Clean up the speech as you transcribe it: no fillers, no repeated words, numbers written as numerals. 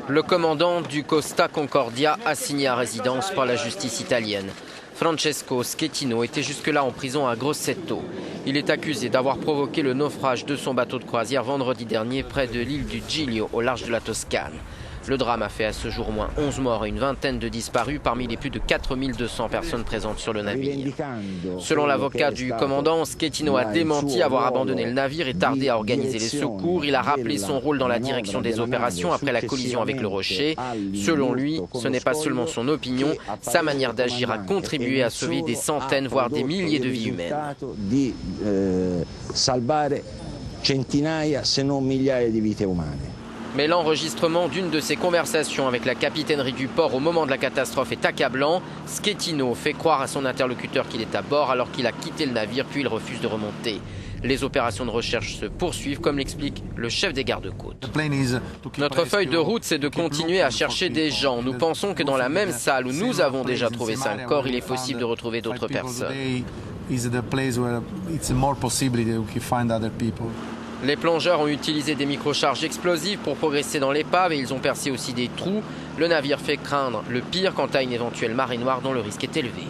Le commandant du Costa Concordia, assigné à résidence par la justice italienne. Francesco Schettino était jusque-là en prison à Grosseto. Il est accusé d'avoir provoqué le naufrage de son bateau de croisière vendredi dernier près de l'île du Giglio, au large de la Toscane. Le drame a fait à ce jour au moins 11 morts et une vingtaine de disparus parmi les plus de 4200 personnes présentes sur le navire. Selon l'avocat du commandant, Schettino a démenti avoir abandonné le navire et tardé à organiser les secours. Il a rappelé son rôle dans la direction des opérations après la collision avec le rocher. Selon lui, ce n'est pas seulement son opinion, sa manière d'agir a contribué à sauver des centaines, voire des milliers de vies humaines. Centinaia, se non migliaia di vite umane. Mais l'enregistrement d'une de ses conversations avec la capitainerie du port au moment de la catastrophe est accablant. Schettino fait croire à son interlocuteur qu'il est à bord alors qu'il a quitté le navire puis il refuse de remonter. Les opérations de recherche se poursuivent comme l'explique le chef des gardes-côtes. Notre feuille de route, c'est de continuer à chercher des gens. Nous pensons que dans la même salle où nous avons déjà trouvé 5 corps, il est possible de retrouver d'autres personnes. Les plongeurs ont utilisé des microcharges explosives pour progresser dans l'épave et ils ont percé aussi des trous. Le navire fait craindre le pire quant à une éventuelle marée noire dont le risque est élevé.